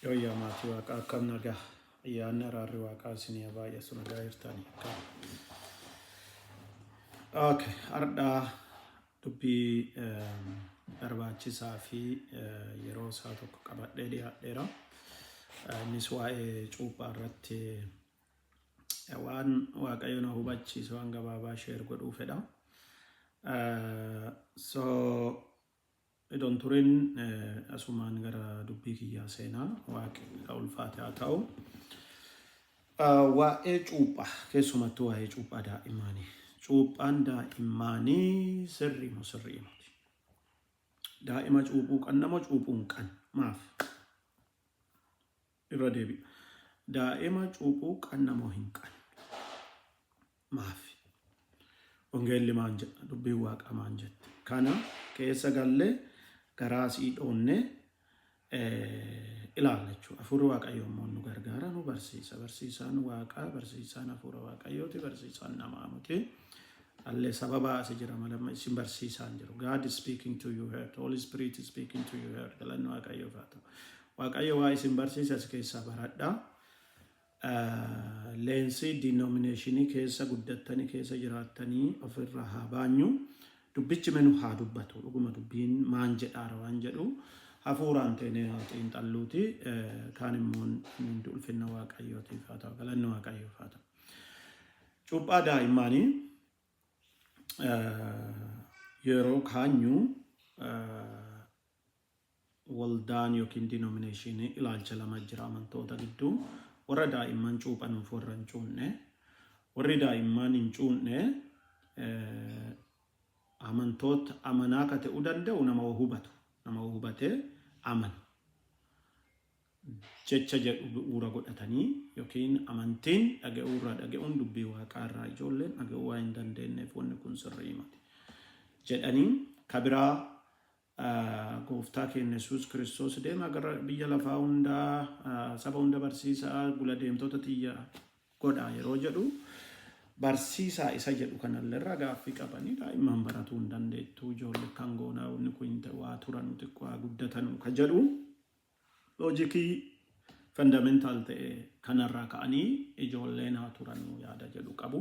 Yoo maatii waaqaa akkam nagaa ayyaanni araarri waaqaa isinii baay'eessu nagaa jirtanii akkam. Okay, har'aa dubbii barbaachisaa fi yeroo isaa tokko qabadhee dhiyaadheera. Innis waa'ee cuuphaa irratti waan waaqayyo na hubachiisu waan gabaabaa sheer godhuu fedha. So iddoon turin asumaan gara dubbii kiyyaa seenaa waaqa ulfaate haa ta'u. Waa'ee cuuphaa keessumattuu waa'ee cuuphaa daa'immanii. Cuuphaan daa'immanii sirrii moo sirrii miti? Daa'ima cuuphuu kan nama cuuphuun kan maaf? Irra deebi'a. Daa'ima cuuphuu kan nama hin kan maaf? Wangeelli maan jedha? Dubbiin waaqaa maan jette? Kana keessa gallee garaa sii dhoonnee ilaalla jechuudha. Hafuurri waaqayyoo immoo nu gargaara, nu barsiisa. Barsiisaan waaqaa, barsiisaan hafuura waaqayyooti, barsiisaan namaa miti. Allee sababa asi jira malamma isin barsiisaan jiru. God is speaking to your heart. Holy Spirit is speaking to your heart. Galanni waaqayyoo haa ta'u. Waaqayyo waa isin barsiisa as keessaa baradhaa. Leensi denominationii keessa guddattanii keessa jiraattanii ofirraa haa baanyu. Dubbichi menu haa dubbatu. Dhuguma dubbiin maan jedhaara waan jedhu. Hafuuraan ta'ee xiinxalluuti. Kaan immoo hundi ulfinna waaqayyootiif haa ta'u. Galanni waaqayyoof haa ta'u. Cuuphaa daa'immanii yeroo kaanyu waldaan yookiin denominationii ilaalcha lama jira amantoota gidduu. Warra daa'imman cuuphanuuf warra hin cuunne. Warri daa'imman hin cuunne amantoota amanaa ka ta'uu danda'u nama hubatu. Nama hubatee amanu. Jecha jedhu bu'uura godhatanii yookiin amantiin dhaga'uun dubbii waaqaa irraa ijoolleen dhaga'uu waan hin dandeenyeef wanni kun sirrii miti. Jedhanii kabiraa gooftaa keenya Yesuus Kiristoos deema gara biyya lafaa hundaa saba hunda barsiisaa gula deemtoota xiyya godhaa yeroo jedhu barsiisaa isa jedhu kanallee irraa gaaffii qabanii daa'imman baratuu hin dandeettu ijoollee kan goonaa wanni kun waa turan xiqqoo guddatan ka jedhu loojikii fundamentaal ta'e kanarraa ka'anii ijoolleen haa turan yaada jedhu qabu.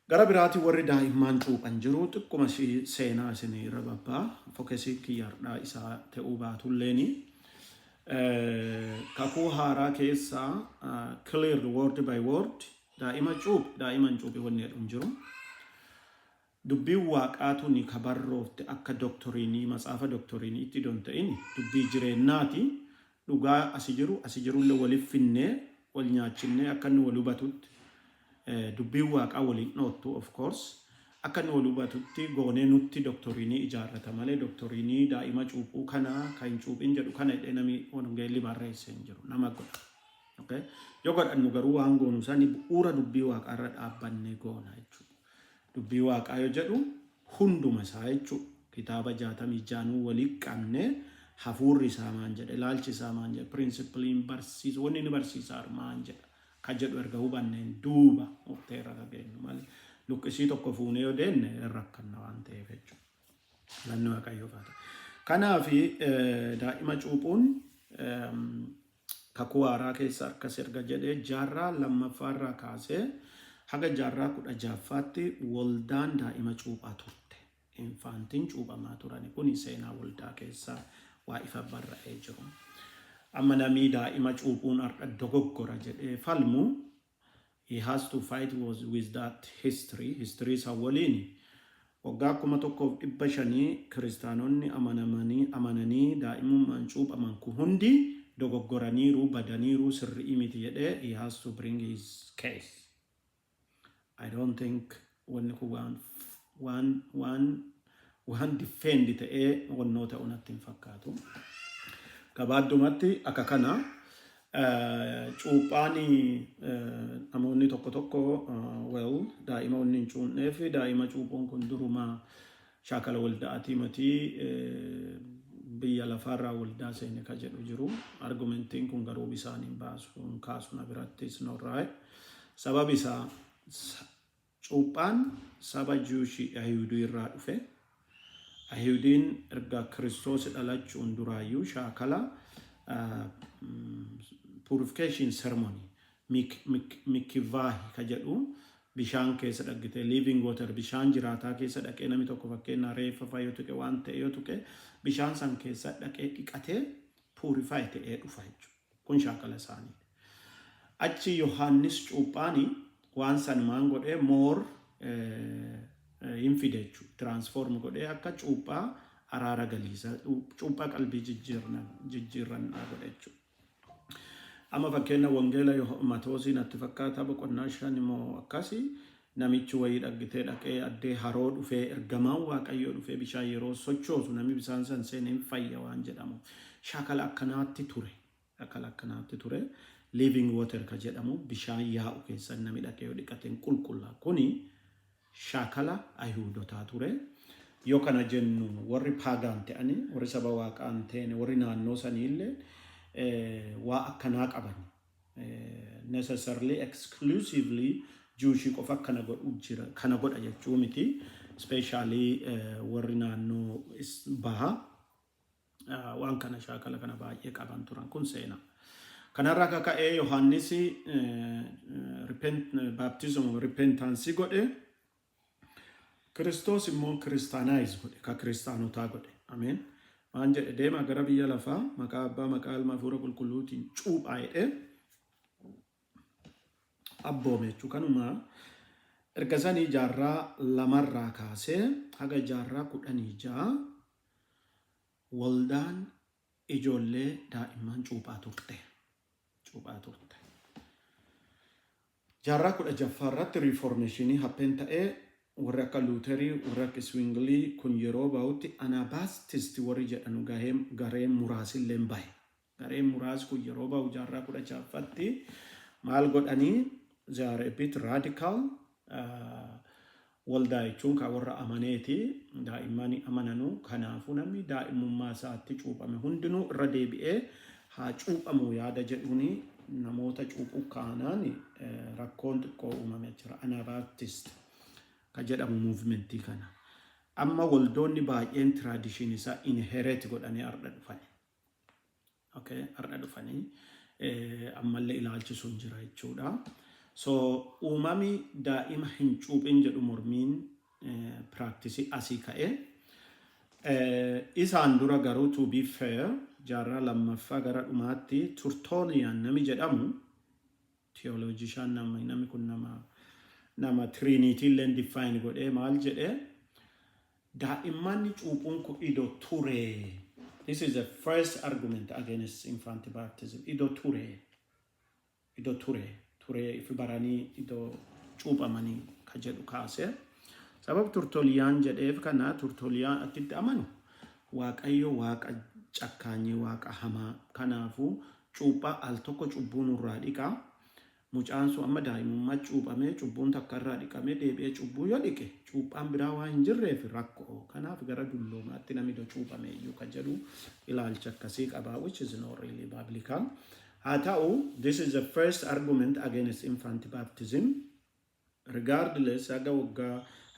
Gara biraatiin warri daa'imman cuuphan jiru xiqquma seenaa isinii irra babbaa fokesii kiyyaardhaa isaa ta'uu baatulleeni. Kakuu haaraa keessaa cleared word by word daa'iman cuuphi wanni jedhu jiru. Dubbiin waaqaatu ni kabarroofte akka doktoriinii matsaafa doktoriinii itti don ta'in dubbii jireenyaati. Dhugaa asi jirullee waliif finnee wal nyaachinee akka inni wal hubatutti dubbiin waaqaa waliin dhoottu of course akka inni wal hubatutti goonee nutti doktoriinii ijaarrata malee doktoriinii daa'ima cuuphuu kana kan cuuphin jedhu kana hidhee namni wangeelli barreessee hin jiru nama godha. Okay? Yoo godhannu garuu waan goonu sani bu'uura dubbii waaqaa irra dhaabbannee goona jechuudha. Dubbii waaqaa yoo jedhu hunduma isaa jechuudha. Kitaaba 66 walii qabnee hafuurri isaa maan jedha, ilaalchi isaa maan jedha, pirinsipiliin barsiisu, wanni inni barsiisaa maan jedha. Ka jedhu erga hubanneen duuba murteerra gageenyu malee luqqisii tokko fuunee yoo deenne rakkanna waan ta'eef jechuudha. Galanni waaqayyoof haa ta'u. Kanaaf daa'ima cuuphuun kakuu haaraa keessa akkas erga jedhee jaarraa lammaffaarraa kaasee haga jaarraa 16ffaatti waldaan daa'ima cuuphaa turte. Infaantiin cuuphamaa turani kun seenaa waldaa keessaa waa ifa barra'ee jiru. Amma namni daa'ima cuuphuun har'a dogoggora jedhee falmu he has to fight with that history. History isaa waliin waggaa 1500 kiristaanonni amananii daa'imummaan cuuphaman kun hundi dogoggoraniiru badaniiru sirrii miti jedhee he has to bring his case. I don't think wanni kun waan defend ta'ee wannoota unatti hin fakkaatu. Gabaaddumatti akka kana cuuphaani namoonni tokko daa'ima wanni hin cuunneef daa'ima cuuphuun kun duruma shaakala waldaatii miti biyya lafaarraa waldaa seene ka jedhu jiru. Argumentiin kun garuu bisaaniin baasuun kaasuna birattis norraa. Sababi isaa cuuphaan saba Juushii Ayihudii irraa dhufe. Ayhudiin erga Kiristoos dhalachuun duraayyuu shaakala purification ceremony mikivahi ka jedhu bishaan keessa dhaqite living water bishaan jiraataa keessa dhaqee namni tokko fakkeenya reeffa fayyoo tuqe waan ta'e yoo tuqe bishaan san keessa dhaqee dhiqatee purify ta'ee dhufa jechuudha. Kun shaakala isaanii. Achi Yohaannis Cuuphaani waan san maan godhee more infide jechuudha. Transform godhee akka cuuphaa araara galiisa cuuphaa qalbii jijjiirran godhe jechuudha. Amma fakkeenya wangeela Maatoosii natti fakkaata boqonnaa 5 immoo akkasii namichi wayii dhaqee dhaqee addee haroo dhufee ergamaan Waaqayyoo dhufee bishaan yeroo sochoosu namni bishaan san seenee fayya waan jedhamu. Shaakala akkanaatti ture. Shaakala akkanaatti ture. Living water ka jedhamu bishaan yaa'u keessa namni dhaqee dhiqateen qulqullaa. Kuni shaakala Ayhuudotaa ture. Yoo kana jennu warri paagaan ta'anii warri saba Waaqaan ta'an warri naannoo saniillee waa akkanaa qaban necessarily exclusively Jewish qofa kana godhu jira kana godha jechuu miti especially warri naannoo baha waan kana shaakala kana baay'ee qaban turan kun seena kanarraa kaka'ee Yohaannis repentance godhe Kiristoos immoo kiristaanaayiz godhe ka kiristaanotaa godhe ameen. Waan jedhe deema gara biyya lafaa maqaa abbaa maqaa ilma hafuura qulqulluutiin cuuphaa jedhe abboome jechuu kanuma erga sanii jaarraa lamarraa kaasee haga jaarraa 16 waldaan ijoollee daa'imman cuuphaa turte. Jaarraa 16 irratti reformationii happen ta'ee warra akka Luuterii warra akka Swinglii kun yeroo bahutti Anabaptist warri jedhanu gareen muraasillee bahe. Gareen muraas kun yeroo bahu jaarraa 16tti maal godhanii they are a bit radical waldaa jechuun kan warra amaneeti daa'imman amananu kanaafuu namni daa'imummaa isaatti cuuphame hundinuu irra deebi'ee haa cuuphamu yaada jedhuuni namoota cuuphuu kaanaan rakkoon xiqqoo uumame jira Anabaptist. Ka jedhamu movementii kana amma waldoonni baay'een tradition isaa inherit godhanii arda dhufani. Okay, arda dhufanii ammallee ilaalchisuun jira jechuudha. So uumami daa'ima hin cuuphin jedhu mormiin practice asii ka'e. Isaan dura garuu to be fair jaarraa lammaffaa gara dhumaatti Tertullian nami jedhamu theologian nami kun nama Trinity len define godhe maal jedhe daa'imman cuuphuun kun ido ture. This is the first argument against infant baptism. Ido ture if baranii ido cuuphamanii ka jedhu kaase. Sabab Tertullian jedheef kana Tertullian akkitti amanu Waaqayyo waaqa cakkaanyii waaqa hamaa kanaafuu cuuphaa al tokko cubbuu nurraa dhiqaa. Mucaan sun amma daa'imummaa cuuphamee cubbuun takka irraa dhiqamee deebi'ee cubbuu yoo dhiqe cuuphaan biraa waan hin jirreef rakkoo kanaaf gara dulloomaatti namni cuuphame iyyuu ka jedhu ilaalcha akkasii qaba which is not really biblical. Haa ta'u this is the first argument against infant baptism. Regardless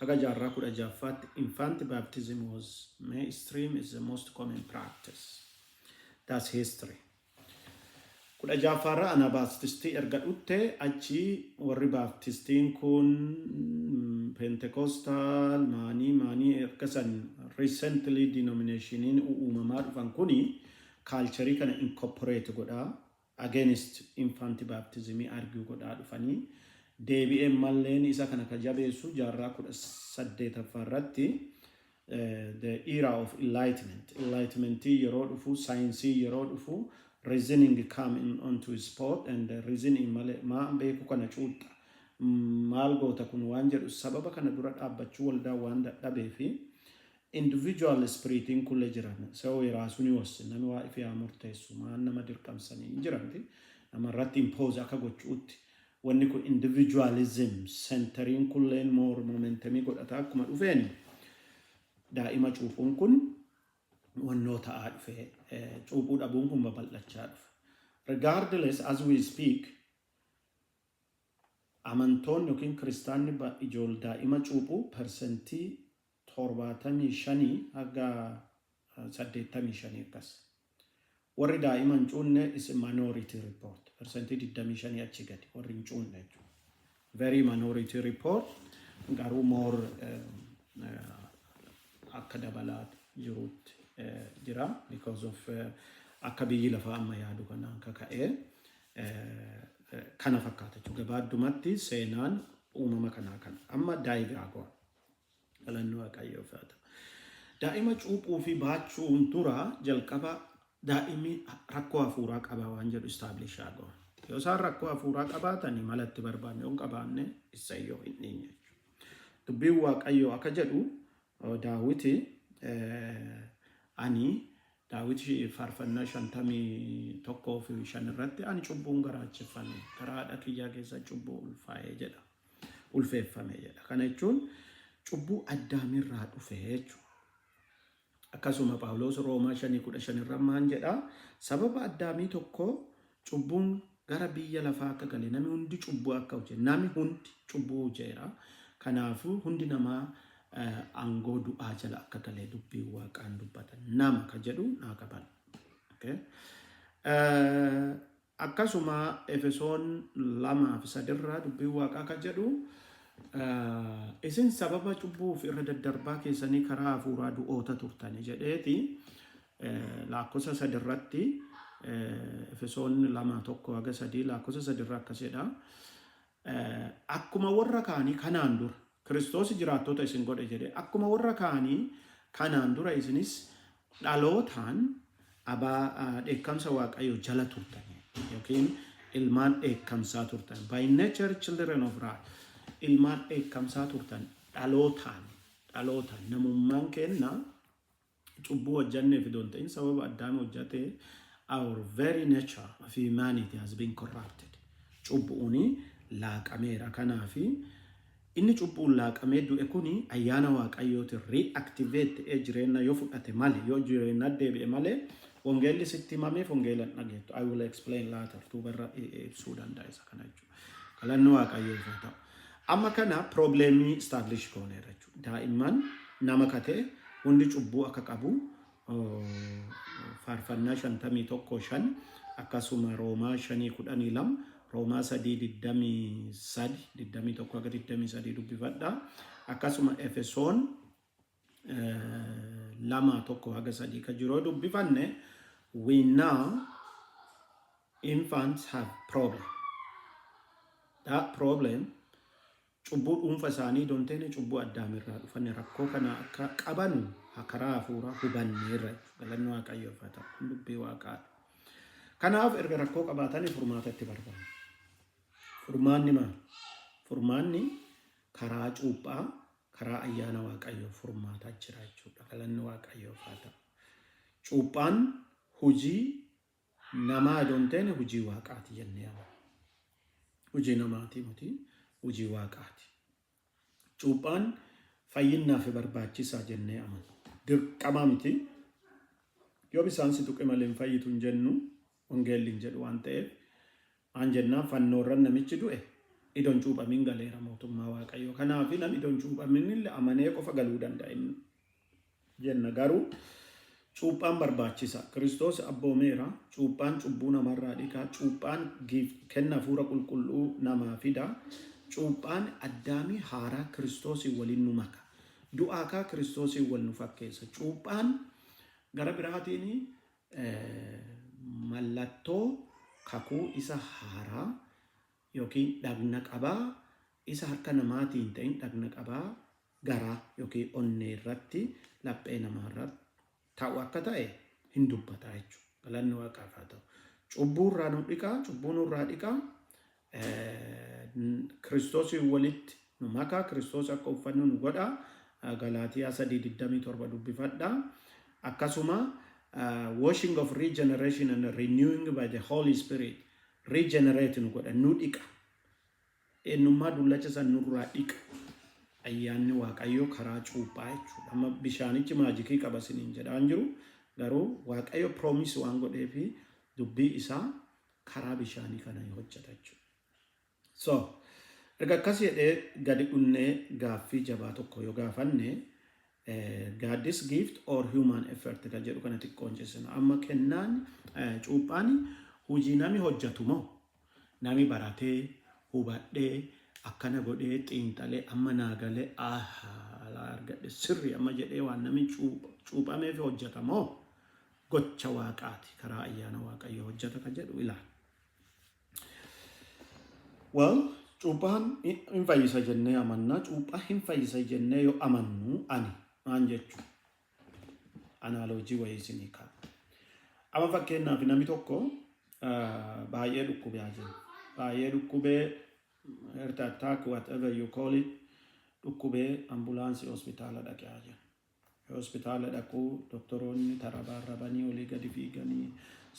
haga jaarraa 16ffaatti infant baptism was mainstream is the most common practice. That's history. 16ffaarraa Anabaptistii erga dhutte achi warri Baptistiin kun Pentecostal maanii ergasan recently denominationiin uumamaa dhufan kuni culture kana incorporate godhaa against infant baptism argue godhaa dhufanii deebi'ee malleen isa kana ka jabeessu jaarraa 18ffaarratti the era of enlightenment yeroo dhufu science yeroo dhufu reasoning come onto sport and reasoning ma beeku kana cuuxa maal goota kun waan jedhu sababa kana dura dhaabbachuu waldaa waan dadhabee fi individual spiritiin kulle jiran sa'oo iraasuni wasi namni waa ifi amurteessu maan nama dirqamsanii jiranti nama irratti impose akka gochuutti wanni kun individualism centering kulleen more momentumii godhata akkuma dhufeen daa'ima cuuphuun kun wannoo ta'aa dhufe cuuphuu dhabuun kun babal'achaa dhufe. Regardless as we speak amantoonni yookiin kiristaanni ijool daa'ima cuuphuu persentii 75 haga 85 akkas. warri daa'iman cuunne is minority report percentii 25 achi gadi warri hin cuunne jechuudha. Very minority report garuu more akka dabalaa jiruutti jira because of akka biyyi lafaa amma yaadu kanaan kaka'ee kana fakkaata jechuudha. Gabaaddumatti seenaan uumama kanaa kana amma daayigaa go'a. Galanni Waaqayyoo faata. Daa'ima cuuphuu fi baachuun dura jalqaba daa'imni rakkoo hafuuraa qaba waan jedhu establish go'a. Yoo isaan rakkoo hafuuraa qabaatanii malatti barbaanne yoo qabaanne isayyoo hin dhiinye jechuudha. Dubbiin Waaqayyoo akka jedhu Daawiti ani Daawiti faarfannaa 51 irratti ani cubbuun garaachifame karaa haadha kiyyaa keessa cubbuu ulfaa'ee jedha. Ulfeeffame jedha. Kana jechuun cubbuu addaamirraa dhufe jechuudha. Akkasuma Phaawulos Roomaa 5:15 irra maan jedha sababa addaamii tokko cubbuun gara biyya lafaa akka gale namni hundi cubbuu akka hojjete namni hundi cubbuu hojjeera. Kanaafuu hundi namaa aangoo du'aa jala akka galee dubbii Waaqaan dubbatan nama ka jedhu naa qaban. Akkasuma Efesoon 2:3 irraa dubbii Waaqaa ka jedhu isin sababa cubbuuf irra daddarbaa keessanii karaa hafuuraa du'oota turtanii jedheeti lakkoofsa 3 irratti Efesoon 2:1-3 lakkoofsa 3 irraa akkasidha. Akkuma warra kaanii kanaan dura Kiristoos jiraattota isin godhe jedhe akkuma warra kaanii kanaan dura isinis dhalootaan dheekkamsa Waaqayyoo jala turtan yookiin ilmaan dheekkamsaa turtan. By nature children of wrath. Ilmaan dheekkamsaa turtan dhalootaan namummaan kenna cubbuu hojjanneef iddoon ta'in sababa addaami hojjate our very nature of humanity has been corrupted. Cubbuuni laaqameera kanaafi inni cubbuun laaqamee du'e kuni ayyaana Waaqayyootiin reactivate jireenya yoo fudhate malee yoo jireenya deebi'e malee wangeelli sitti himamee wangeela dhageettu. I will explain later tuubarra ibsuu danda'a isa kana jechuudha. Galanni Waaqayyoo haa ta'u. Amma kana problemii establish gooneera jechuudha. Daa'imman nama kate hundi cubbuu akka qabu faarfannaa 51:5 akkasuma Roomaa 5:12 Roomaa 3:21-23 dubbifadha. Akkasuma Efesoon 2:1-3 ka jiru dubbifanne we now infants have problem. That problem cubbuu dhuunfa isaanii doonteene cubbuu addaamirraa dhufanne rakkoo kana akka qaban karaa hafuuraa hubanneerra. Galanni Waaqayyoof haa ta'u. Dubbii Waaqaadha. Kanaaf erga rakkoo qabaatanii furmaatatti barbaadu. Furmaanni maal? Furmaanni karaa cuuphaa karaa ayyaana Waaqayyoo furmaataa jira jechuudha. Galanni Waaqayyoof haa ta'u. Cuuphaan hojii namaa doonteene hojii Waaqaati jennee amana. Hojii namaati miti hojii Waaqaati. Cuuphaan fayyinnaaf barbaachisaa jennee amana. Dirqama miti. Yoo bisaan si tuqe malee hin fayyitu hin jennu wangeelli hin jedhu waan ta'eef aan jennaan fannoorran namichi du'e iddoon cuuphamiin galeera mootummaa Waaqayyoo. Kanaaf namni iddoon cuuphamiin illee amanee qofa galuu danda'a inni jenna. Garuu cuuphaan barbaachisa. Kiristoos abboomeera. Cuuphaan cubbuu namarraa dhiqaa. Cuuphaan kenna hafuura qulqulluu namaa fida. Cuuphaan addaamii haaraa Kiristoosii waliin nu maka. Du'aakaa Kiristoosii wal nu fakkeessa. Cuuphaan gara biraatiin mallattoo kakuu isa haaraa yookiin dhagna qabaa isa harka namaatiin ta'in dhagna qabaa garaa yookiin onnee irratti laphee namaa irratti ta'u akka ta'e hin dubbata jechuudha. Galanni Waaqaaf haa ta'u. Cubbuu irraa nu dhiqaa. Cubbuu nurraa dhiqaa. Kiristoosii walitti nu makaa. Kiristoos akka uffannu nu godha. Galaatiyaa 3:27 dubbifadha. Akkasuma washing of regeneration and renewing by the Holy Spirit regenerate nu godha nu dhiqa. Eenyummaa dullacha san nurraa dhiqa. Ayyaanni Waaqayyoo karaa cuuphaa jechuudha. Amma bishaanichi maajikii qaba siniin jedhaan jiru. Garuu Waaqayyo promise waan godheefi dubbii isaa karaa bishaanii kana hojjeta jechuudha. So erga akkas jedhee gadi dhunnee gaaffii jabaa tokko yoo gaafanne Goddess gift or human effort ka jedhu kana xiqqoon cessina. Amma kennaan cuuphaan hojii nami hojjetu moo nami baratee hubadhee akkana godhee xiinxalee amma naagalee ala argadhe sirri amma jedhee waan nami cuuphameef hojjeta moo gocha waaqaati karaa ayyaana waaqayyo hojjeta ka jedhu ilaala. Well, cuuphaan hin fayyisa jennee amannaa cuuphaa hin fayyisa jennee yoo amannu ani maan jechuudha. Analoojii wayii isinii kaa'u. Amma fakkeenyaaf namni tokko baay'ee dhukkubee jira. Baay'ee dhukkubee heart attack whatever you call it dhukkubee ambulaansii hospitaala dhaqee jira. Hospitaala dhaquu doktoroonni tarabaa rabanii olii gadi fiiganii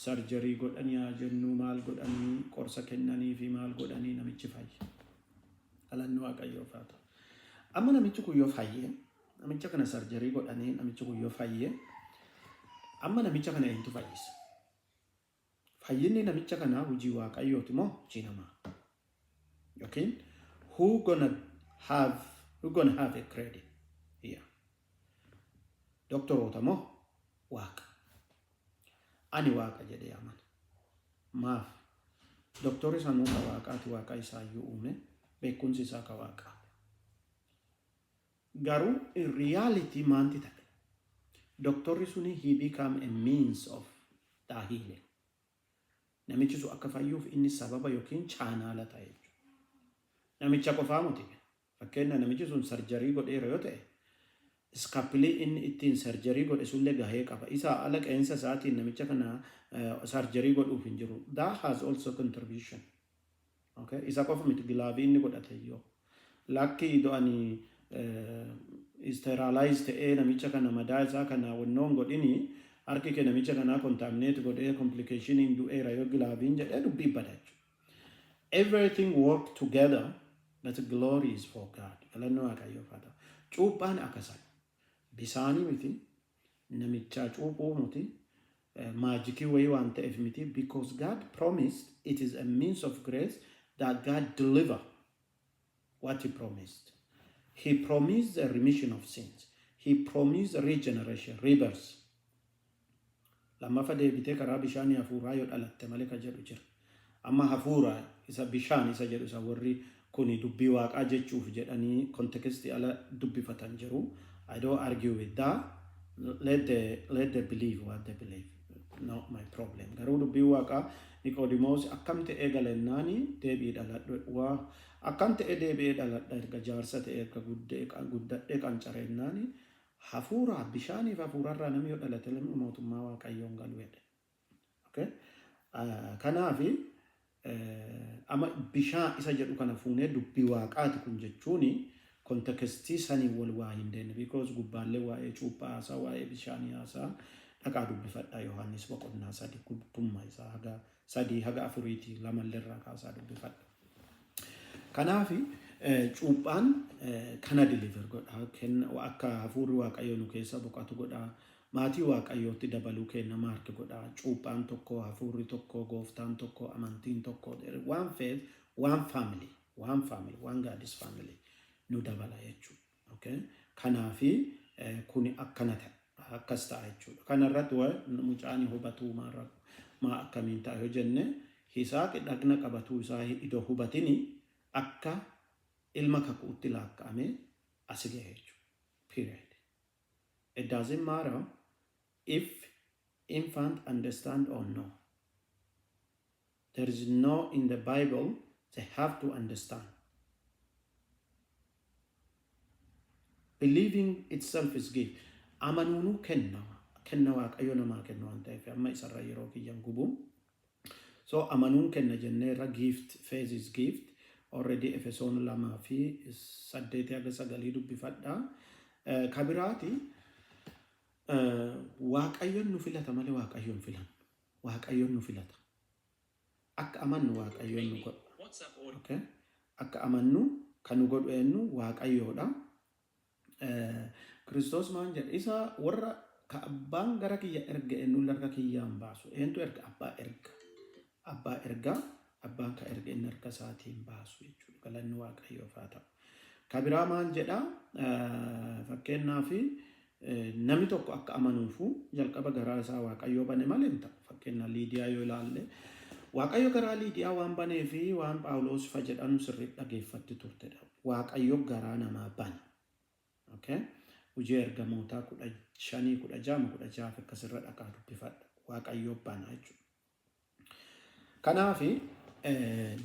sarjarii godhanii jennu maal godhanii qorsa kennanii fi maal godhanii namichi fayye. Galanni waaqayyoof haa ta'u. Amma namichi kun yoo fayye namicha kana sarjarii godhanii namichi kun yoo fayye amma namicha kana eenyutu fayyisa? Fayyinni namicha kana hojii waaqayyooti moo hojii namaa? Yookiin who gonna have a credit here? Doktoroota moo waaqa? Ani waaqa jedhee amana. Maaf? Doktorri sanuu ka waaqaati waaqa isaayyuu uume beekumsi isaa ka waaqaa. Garuu in reality maanti ta'e? Doktorri suni he become a means of the healing. Namichi sun akka fayyuuf inni sababa yookiin chaanaala ta'e jechuudha. Namicha qofaa muti. Fakkeenya namichi sun sarjarii godheera yoo ta'e iskaapilii inni ittiin sarjarii godhe sullee gahee qaba. Isa ala qeensa isaatiin namicha kana sarjarii godhuuf hin jiru. That has also contribution. Okay? Isa qofa miti gilaavii inni godhate yoo. Lakki do'anii sterilize ta'ee namicha kana madaa isaa kana wannoon godhini harki kee namicha kana contaminate godhee complication hin du'eera yoo gilaaviin jedhee dubbii bada jechuudha. Everything work together, but glory is for God. Galanni waaqayyoof haa ta'u. Cuuphaan akkasaan bisaanii miti namicha cuuphuu miti maajikii wayii waan ta'eef miti because God promised it is a means of grace that God deliver what he promised. He promised a remission of sins. He promised regeneration, rebirth. Lammaffaa deebitee karaa bishaanii hafuuraa yoo dhalatte malee ka jedhu jira. Amma hafuuraa isa bishaan isa jedhu isa warri kuni dubbii waaqaa jechuuf jedhanii kontekestii ala dubbifatan jiru. I don't argue with that. Let them believe what they believe. Not my problem. Garuu dubbii waaqaa Niqoodimoos akkam ta'ee galennaani deebii dhaladhu akkam ta'ee deebi'ee dhaladha erga jaarsa ta'ee erga guddadhee qancarennaani hafuuraa bishaaniif hafuurarraa namni yoo dhalate mootummaa waaqayyoon galu jedhe. Okay? Kanaafi amma bishaan isa jedhu kana fuunee dubbii waaqaati kun jechuuni kontekestii sanii wal waa hin deenne because gubbaallee waa'ee cuuphaa haasaa waa'ee bishaanii haasaa dhaqaa dubbifadhaa Yohaannis boqonnaa 3 gubbummaa isaa haga 3 haga 4 lamalleerraa kaasaa dubbifadha. Kanaafi cuuphaan kana deliver godha akka hafuurri waaqayyoo nu keessa boqotu godha maatii waaqayyootti dabaluu kenna maarke godha cuuphaan tokko hafuurri tokko gooftaan tokko amantiin tokko one faith one family one God's family nu dabala jechuudha. Okay? Kanaafi kuni akkana ta'a akkas ta'a jechuudha. Kanarratti mucaan hubatuu maa akkamiin ta'a yoo jenne Yisaaq dhagna qabatuu isaa idoo hubatini akka ilma kakuutti laakkaa'ame as ga'e jechuudha. Period. It doesn't matter if infant understand or no. There is no in the Bible they have to understand. Believing itself is gift. Amanunu kenna waaqayyo namaa kenna waan ta'eef amma isarra yeroo kiyyan gubu. So amanuun kenna jenneerra gift phase is gift. Already Efesoon 2 fi 8 haga 9 dubbifadha. Kabiraati waaqayyoon nu filata malee waaqayyoon filan. Waaqayyoon nu filata. Akka amannu waaqayyoon nu godha. Okay? Akka amannu kan nu godhu eenyu waaqayyoodha. Kiristoos maan jedha isa warra ka abbaan gara kiyya erga eenyu larga kiyyaan baasu. Eentu erga abbaa erga. Abbaa erga abbaan ka erga inni harka isaatiin baasu jechuudha. Galanni waaqayyoof haa ta'u. Kabiraa maal jedha fakkeenyaaf namni tokko akka amanuufu jalqaba garaa isaa Waaqayyoo bane malee hin ta'u. Fakkeenya Liidiyaa yoo ilaalle Waaqayyo garaa Liidiyaa waan banee fi waan Phaawulos fa jedhan sirriitti dhageeffatti turtedha. Waaqayyo garaa namaa bane. Okay? Hojii ergamootaa 15, 16 akkasirra dhaqaa dubbifadha. Waaqayyo bana jechuudha. Kanaaf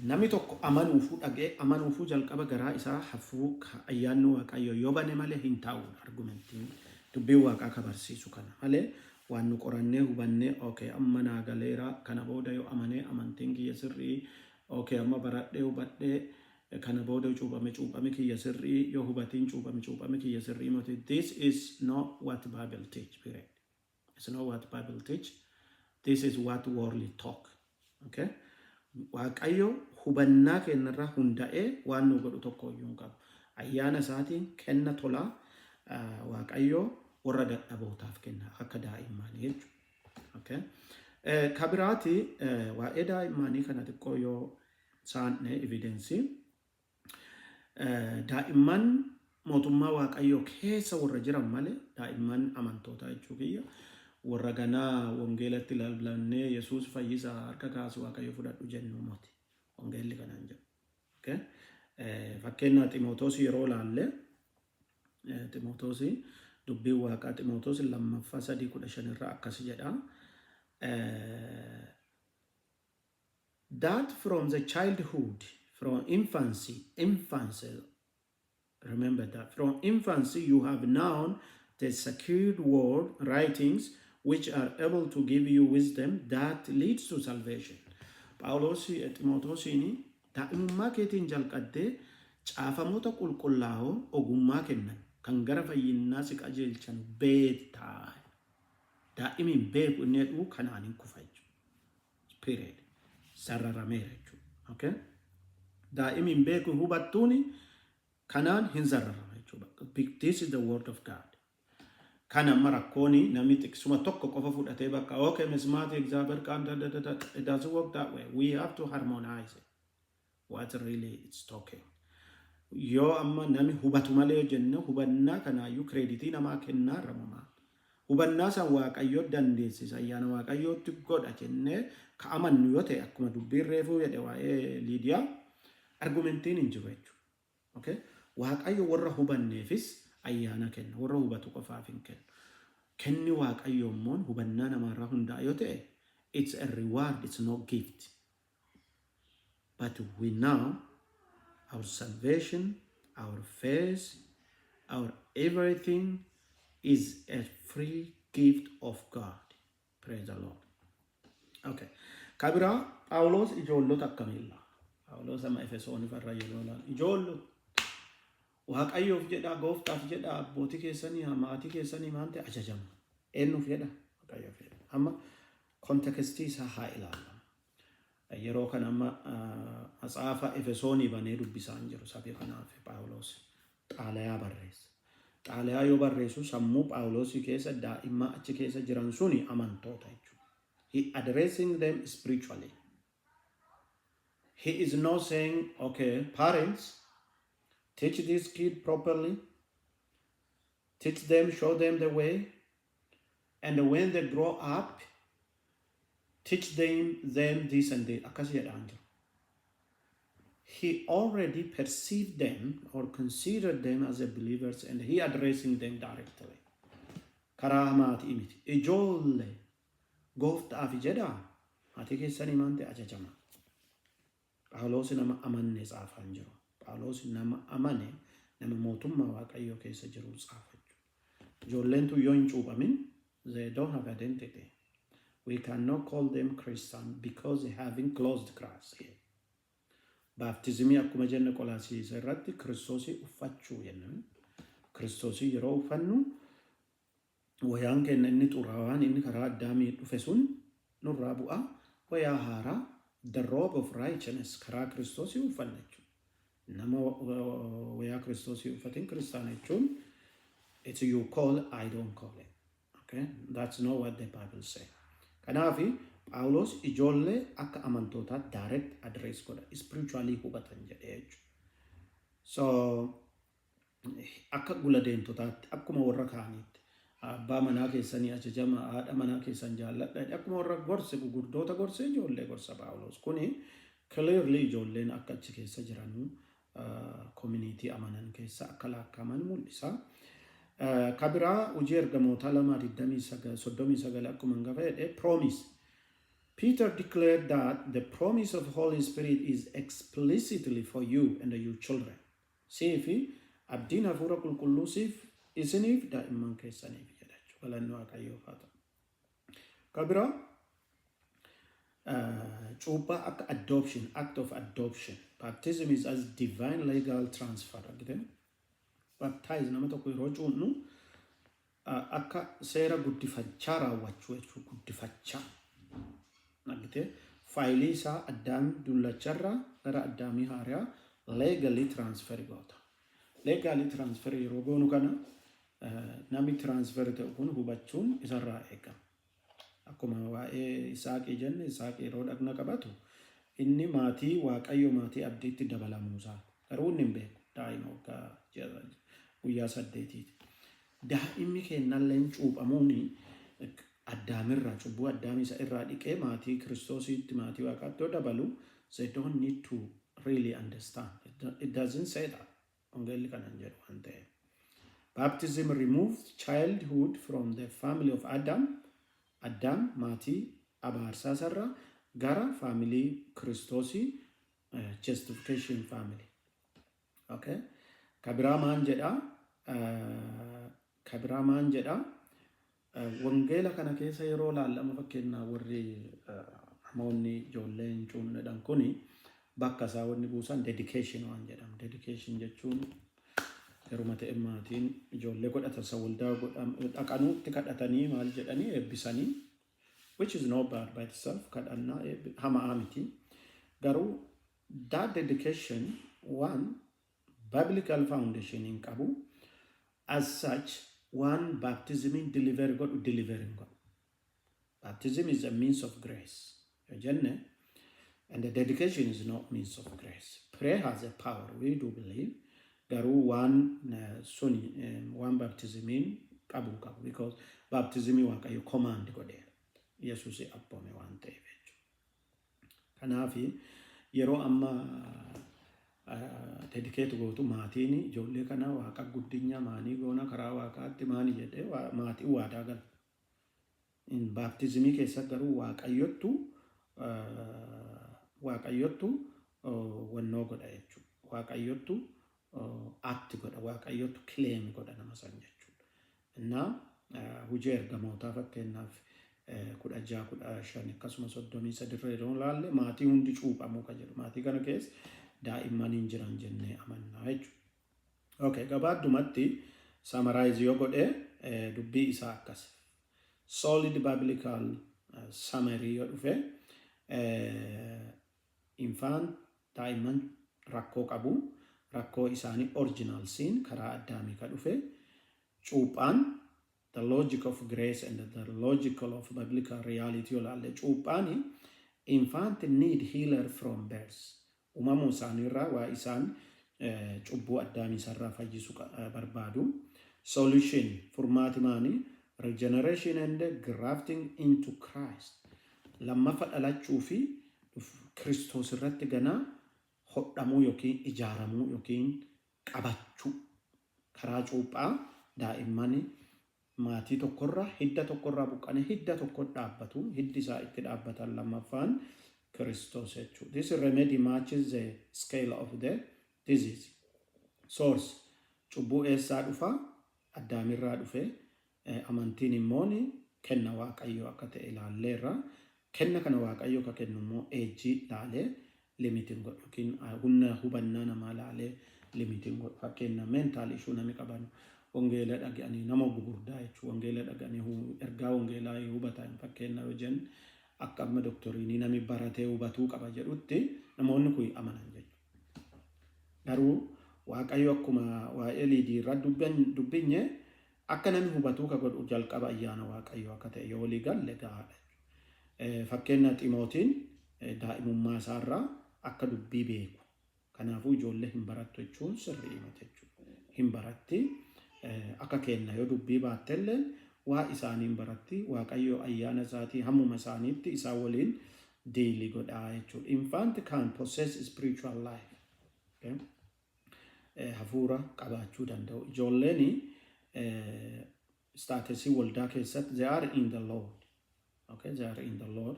namni tokko amanuufu jalqaba garaa isaa hafuu ayyaanni Waaqayyo yoo bane malee hin ta'u argumentiin dubbiin Waaqaa ka barsiisu kana malee waan nu qorannee hubannee okay amma naa galeera kana booda yoo amanee amantiin kiyya sirrii okay amma baradhee hubadhee kana booda cuuphame kiyya sirrii yoo hubatiin cuuphame kiyya sirrii moti. This is not what Bible teach, period. It's not what Bible teach. This is what worldly talk. Okay? Waaqayyo hubannaa keenyarraa hunda'ee waan nu godhu tokko iyyuu hin qabu. Ayyaana isaatiin kenna tolaa Waaqayyo warra dadhabootaaf kenna akka daa'immaanii jechuudha. Okay? Kabiraati waa'ee daa'immaanii kana xiqqoo yoo saanne evidensii daa'imman mootummaa Waaqayyoo keessa warra jiran malee daa'imman amantootaa jechuu kiyya warra ganaa wangeelatti lallabnee Yesuus fayyisaa harka kaasu Waaqayyo fudhadhu jennu moti wangeelli kanaan jedhu. Okay? Fakkeenyaa Ximootoos yeroo laalle Ximootoos dubbiin Waaqaa Ximootoos 2:3-15 irraa akkas jedha. That from the childhood, from infancy, remember that from infancy you have known the secured word writings which are able to give you wisdom that leads to salvation. Phaawulos Ximootoosiin daa'imummaa keetiin jalqaddee caafamoota qulqullaa'oo ogummaa kennan kan gara fayyinaa si qajeelchan beektaa. Daa'imiin beeku inni jedhu kanaan hin kufa jechuudha. Period. Sararameera jechuudha. Okay? Daa'imiin beeku hubattuuni kanaan hin sararama jechuudha. This is the word of God. Kana marakkooni namni xiqqisuma tokko qofa fudhatee bakka okay mismaati example kan it doesn't work that way. We have to harmonize it. What really it's talking. Yoo amma namni hubatu malee jenne hubannaa kanaayyuu kreditii namaa kennaa ramamaa. Hubannaa san Waaqayyo dandeessisa ayyaana Waaqayyootti godha jennee ka amannu yoo ta'e akkuma dubbiin reefuu jedhe waa'ee Liidiyaa argumentiin hin jiru jechuudha. Okay? Waaqayyo warra hubanneefis ayyaana kenna warra hubatu qofaaf hin kennu. Kenni Waaqayyo immoo hubannaa namaarraa hundaa yoo ta'e it's a reward, it's no gift. But we know our salvation, our faith, our everything is a free gift of God. Praise the Lord. Okay. Kabira Phaawulos ijoollota akkamilla. Phaawulos amma Efesoon farra yeroo laal ijoollota Waaqayyoof jedha gooftaaf jedha abbootii keessanii maatii keessanii maante ajajamu. Eenyuuf jedha Waaqayyoof jedha. Amma kontekstii isaa haa ilaalla. Yeroo kan amma matsaafa Efesoonii banee dubbisaan jiru sabii kanaaf Phaawulos xaalayaa barreessa. Xaalayaa yoo barreessu sammuu Phaawulosii keessa daa'imman achi keessa jiran suni amantoota jechuudha. He addressing them spiritually. He is not saying, okay, parents, teach this kid properly, teach them, show them the way, and when they grow up, teach them this and that. Akkas jedhaan jiru. He already perceived them or considered them as a believers and he addressing them directly. Karaa maatii miti. Ijoollee gooftaaf jedhaa maatii keessanii maante ajajama. Phaawulos nama amanne tsaafaan jiru. Phaawulos nama amane nama mootummaa Waaqayyoo keessa jiru tsaafa jechuudha. Ijoolleen tun yoo hin cuuphamin they don't have identity. We cannot call them Christian because they haven't closed Christ yet. Baptizimii akkuma jenne Qolaasiisa irratti Kiristoosii uffachuu jenna. Kiristoosii yeroo uffannu wayaan kenna inni xuraawaan inni karaa Addaamii dhufe sun nurraa bu'a. Wayaa haaraa the robe of righteousness karaa Kiristoosii uffanna jechuudha. Nama wayaa Kiristoosii uffatin kiristaana jechuun it's you call, I don't call it. Okay? That's not what the Bible says. Kanaafi Phaawulos ijoollee akka amantootaa direct address godha. Spiritually hubatan jedhee jechuudha. So akka gula deemtotaatti akkuma warra kaaniitti abbaa manaa keessanii ajajama, haadha manaa keessan jaalladha. Akkuma warra gorse gurguddoota gorse ijoollee gorsa Phaawulos. Kuni clearly ijoolleen akka achi keessa jiran community amanan keessa akka laakkaman mul'isa. Kabiraa hojii ergamoota 2:39 akkuma gafa jedhe promise. Peter declared that the promise of Holy Spirit is explicitly for you and your children. Siifi abdiin hafuura qulqulluusiif isiniif daa'imman keessaniif jedhachu galannoo Waaqayyoof haa ta'u. Kabiraa cuuphaa akka adoption, act of adoption. Baptism is as divine legal transfer. Baptize nama tokko yeroo cuunnu akka seera guddifachaa raawwachuu jechuudha. Guddifachaa. Faayilii isaa addaam dullacharraa gara addaamii haaraa legally transfer goota. Legally transfer yeroo goonu kana namni transfer ta'u kun hubachuun isarraa eegama. Akkuma waa'ee Isaaqii jenne Isaaqii yeroo dhagna qabatu inni maatii Waaqayyo maatii abdiitti dabalamuusaa garuu inni hin beeku daa'ima waggaa guyyaa 8. Daa'imni kennalleen cuuphamuuni addaamirraa cubbuu addaamii isa irraa dhiqee maatii Kiristoositti maatii Waaqaatti dabalu. They don't need to really understand. It doesn't say that. Ongelli kanan jedhu waan ta'e. Baptism removes childhood from the family of Adam. Adam maatii abaarsaa sarraa gara family Kiristoosii justification family. Okay. Kabiraa maan jedha wangeela kana keessa yeroo laallama fakkeenyaa warri namoonni ijoolleen cuunadhaan kuni bakka isaa wanni buusan dedication waan jedhamu. Dedication jechuun yeruma ta'e maatiin ijoollee godhatan isa waldaa dhaqanuutti kadhatanii maal jedhanii eebbisanii, which is not bad by itself. Kadhannaa hamaa miti. Garuu that dedication one biblical foundation in qabu. As such, one baptism in delivering God. Baptism is a means of grace. And the dedication is not means of grace. Prayer has a power, we do believe. Garuu one baptism in qabu because baptism Waaqayyo command godhe. Yesuus abboome waan ta'eef jechuudha. Kanaaf yeroo amma dedicate gootu maatiin ijoollee kana Waaqa guddinyaa maanii goona karaa Waaqaatti maanii jedhee maatii waadaa gala. In baptismii keessa garuu Waaqayyottu wannoo godha jechuudha. Waaqayyottu act godha. Waaqayyottu claim godha nama san jechuudha. Innaa hojii ergamootaa fakkeenyaaf 16-15 akkasumas 33 irra laalle maatii hundi cuuphamuu ka jedhu. Maatii kana keessa daa'imman hin jiran jennee amannaa jechuudha. Okay, gabaaddumatti summarize yoo godhe dubbii isaa akkas. Solid biblical summary yoo dhufe infant daa'imman rakkoo qabu. Rakkoo isaanii original sin karaa addaamii ka dhufe. Cuuphaan the logic of grace and the logical of biblical reality yoo laalle cuuphaani infant need healer from birth. Uumamuu isaaniirraa waa isaan cubbuu addaamii isarraa fayyisu barbaadu. Solution furmaati maani regeneration and grafting into Christ. Lammafa dhalachuu fi Kiristoos irratti ganaa hodhamuu yookiin ijaaramuu yookiin qabachuu karaa cuuphaa daa'imman maatii tokkorraa hidda tokkorraa buqqanii hidda tokko dhaabbatu. Hiddi isaa itti dhaabbatan lammaffaan Christos jechuudha. This remedy matches the scale of the disease. Source cubbuu eessaa dhufa? Addaamirraa dhufe. Amantiin immoo kenna Waaqayyo akka ta'e ilaalleerra. Kenna kana Waaqayyo akka kennu immoo eejjii laalee limitiin godhu yookiin humna hubannaa namaa laalee limitiin godhu. Fakkeenya mental issue namni qaban wangeela dhaga'anii nama gurguddaa jechuudha. Wangeela dhaga'anii ergaa wangeelaa hubatan fakkeenya hojjan akka amma doktoriinii namni baratee hubatuu qaba jedhutti namoonni kun amanan jechuudha. Garuu Waaqayyo akkuma waa'ee liidii irraa dubbinye akka namni hubatuu ka godhu jalqaba ayyaana Waaqayyo akka ta'e yoo walii galle gahaadha. Fakkeenya Ximootiin daa'imummaa isaarraa akka dubbii beeku. Kanaafuu ijoollee hin barattu jechuun sirrii himate jechuudha. Hin baratti akka kenna yoo dubbii baattellee waa isaaniin baratti waaqayyo ayyaana isaatii hammuma isaaniitti isaa waliin daily godhaa jechuudha. Infant can possess spiritual life. Okay? Hafuura qabaachuu danda'u. Ijoolleen staatusii waldaa keessatti they are in the Lord. Okay? They are in the Lord.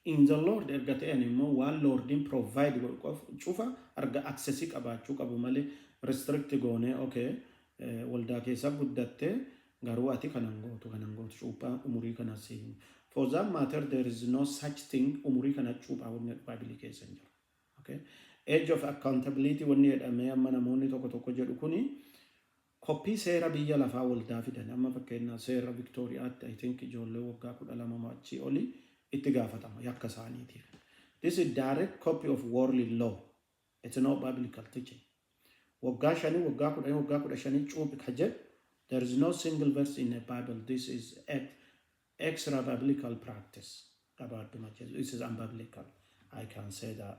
In the Lord erga ta'an immoo waan Lordin provide cufa arga accessii qabaachuu qabu malee restrict goone okay waldaa keessa guddatte garuu ati kanan gootu cuuphaa umurii kana siin. For that matter there is no such thing umurii kana cuuphaa wanni Bible keessa hin jiru. Okay? Age of accountability wanni jedhamee amma namoonni tokko jedhu kuni koppii seera biyya lafaa waldaa fidan amma fakkeenyaa seera Victoriaatti I think ijoollee waggaa 12 achii oli itti gaafatama yakka isaaniitiif. This is direct copy of worldly law. It's not biblical teaching. Waggaa 5 waggaa 10 waggaa 15 cuuphi ka jedhu there is no single verse in the Bible. This is extra biblical practice about the matches. This is unbiblical. I can say that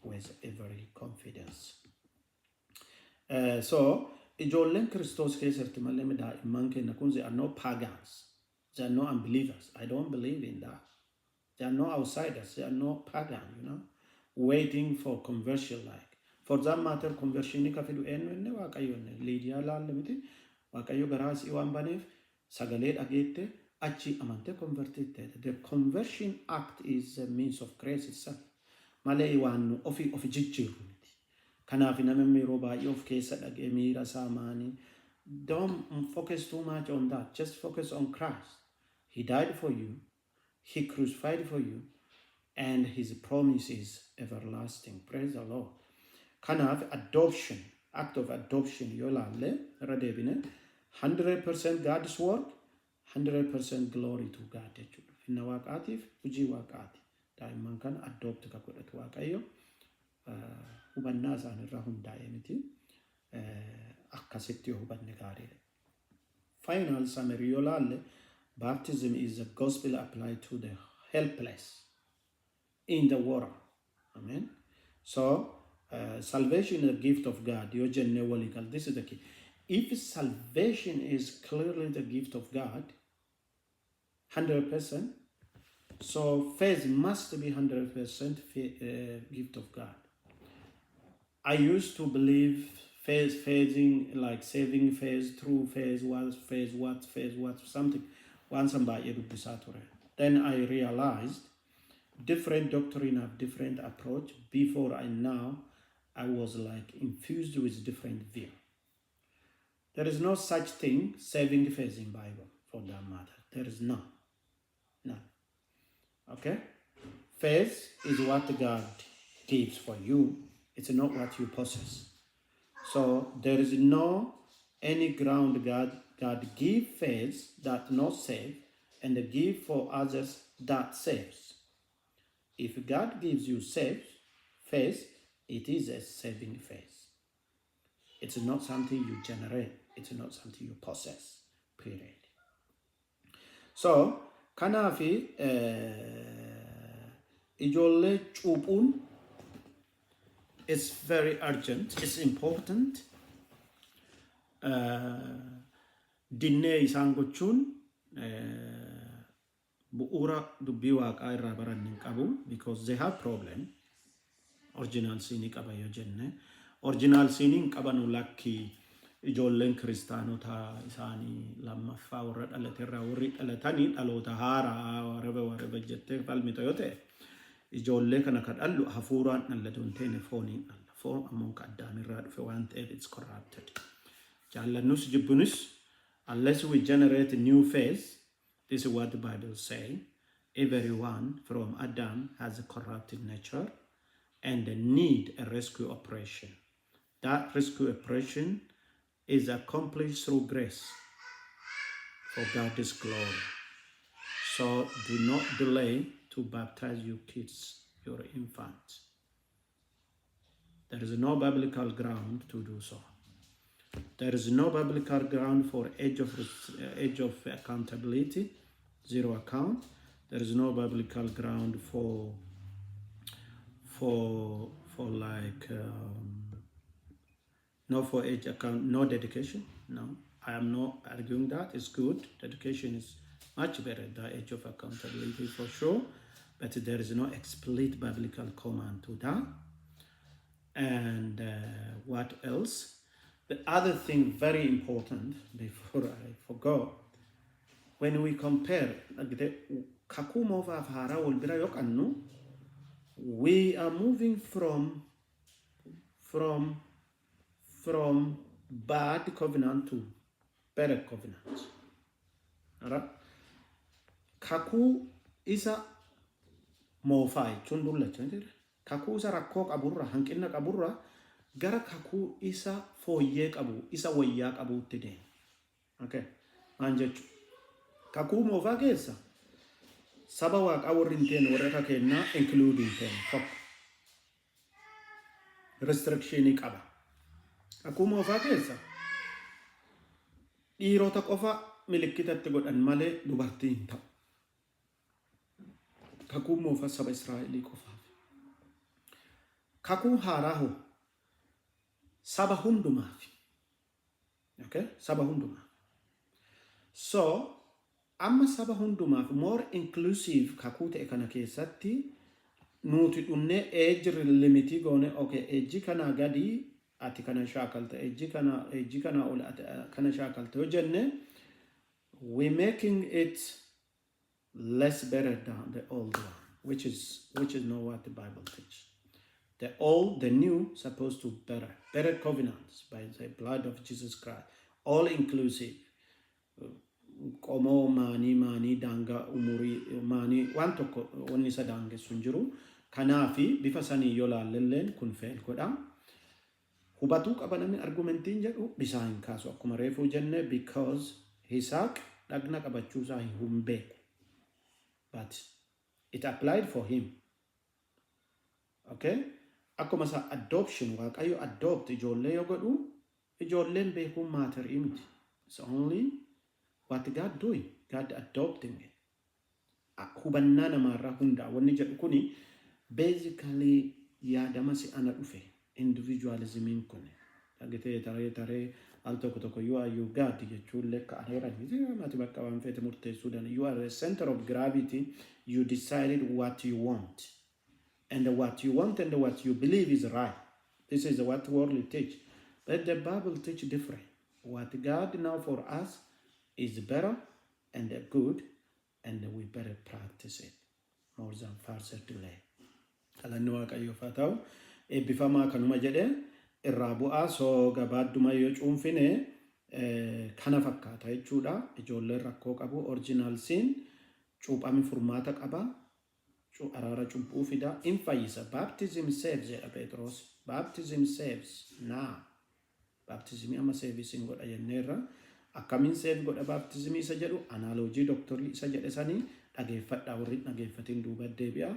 with every confidence. So, ijoolleen Kiristoos keessatti malee daa'imman keenya kun they are no pagans. They are no unbelievers. I don't believe in that. They are no outsiders. They are no pagan, waiting for conversion like. For that matter, conversion ni kafidu enne waaqayyo ne Lydia laalle miti. Waaqayyo garaas iwaan baneef sagalee dhageette achi amante converted. The conversion act is a means of grace itself. Malee iwaan ofi jijjiiru miti. Kanaaf namni yeroo baay'ee of keessa dhagee miira saamaanii. Don't focus too much on that. Just focus on Christ. He died for you. He crucified for you. And his promise is everlasting. Praise the Lord. Kanaaf adoption, act of adoption yolaalle radebine 100% God's work, 100% glory to God jechuudha. Finna waaqaatiif hojii waaqaati. Daa'imman kan adopt ka godhatu waaqayyo hubannaa isaanirraa hundaa'e miti akkasitti hubanne gaariidha. Final summary yolaalle baptism is the gospel applied to the helpless in the world. Amen. So salvation is a gift of God. This is the key. If salvation is clearly the gift of God, 100%, so faith must be 100% gift of God. I used to believe phasing, like saving phase, true phase, what, something. Once somebody then I realized different doctrine have different approach. Before I was like infused with different view. There is no such thing saving faith in Bible for that matter. There is none. Okay? Faith is what God gives for you. It's not what you possess. So there is no any ground God give faith that not save and give for others that saves. If God gives you faith, it is a saving faith. It's not something you generate. It's not something you possess. Period. So, kanafi ijoollee cuuphuun is very urgent. It's important. Dinnee isaan gochuun bu'uura dubbii waaqaa irraa baranne hin qabu because they have problem. Original siinii qaba yoo jenne original siiniin qabanu lakki ijoolleen kiristaanota isaanii lammaffaa warra dhalaterraa warri dhalatanii dhaloota haaraa warra jettee falmita yoo ta'e ijoollee kana ka dhallu hafuuraan dhallatu hin taane fooniin dhalla. Foon ammoo ka addaamirraa dhufe waan ta'eef it's corrupted. Jaallannus jibbunis unless we generate new faith, this is what the Bible says. Everyone from Adam has a corrupted nature and need a rescue operation. That rescue operation is accomplished through grace for God's glory. So do not delay to baptize your kids, your infants. There is no biblical ground to do so. There is no biblical ground for age of accountability, 0 account. There is no biblical ground for like no for age account, no dedication, no. I am not arguing that. It's good. The education is much better at the age of accountability for sure. But there is no explicit biblical command to that. And what else? The other thing very important before I forgot, when we compare kakuma of hara wal bira yokannu, we are moving from bad covenant to better covenant. Alright? Kaku isa mofai chundulla chandira. Kaku isa rakko qaburra hanqina qaburra gara kaku isa foyye qabu isa wayya qabu tide. Okay. Anjechu. Kaku mofa keessa saba waaqa warrin teen warra kenna including teen fok. Restriction qaba. Kaku mofa keessa dhiirota qofa milikkitatti godhan malee dubartiin ta'u. Kakuu mofa saba Israa'elii qofaaf. Kakuu haaraahu saba hundumaaf. Okay? Saba hundumaaf. So, amma saba hundumaaf more inclusive kakuu ta'e kana keessatti nuti dhunne age limiti goone okay age kana gadi ati kana shaakalta age kana ol kana shaakalta yoo jenne we making it less better than the old one, which is not what the Bible teaches. The old, the new, supposed to better covenants by the blood of Jesus Christ, all inclusive. Komo mani danga umuri mani wanto wonni sadange sunjuru kanafi bifa sani yola lellen kun fel koda hubatu qabanami argumentin jedhu bisain kaso akkuma reefu jenne because Isaac dagna qabachuusa humbe. But it applied for him. Okay? Akkuma sa adoption, waaqayyo adopt ijoollee yoo godhu, ijoolleen beekuu matter imiti. It's only what God doing, God adopting it. Hubannaa namaarraa hundaa wanni jedhu kuni basically yaadama si ana dhufe individualismin kun. Dhagitee taree al tokko you are you God jechuun lekka aneeran mati bakka waan feete murteessuudhaan you are the center of gravity. You decided what you want and what you believe is right. This is what the world teach, but the Bible teach different. What God now for us is better and good, and we better practice it more than farther delay. Alannu waaqayyo faataw eebbifamaa kanuma jedhe irraa bu'aa soo gabaadduma yoo cuunfine kana fakkaata jechuudha. Ijoolleen rakkoo qabu original sin cuuphami furmaata qaba. Araara cubbuu fida in fayyisa. Baptism saves jedha Petros. Baptism saves now. Baptism amma servicing godha jenneerra. Akkamiin save godha baptism isa jedhu analogy doctorii isa jedhe sanii dhageeffadhaa warri dhageeffatiin duuba deebi'a.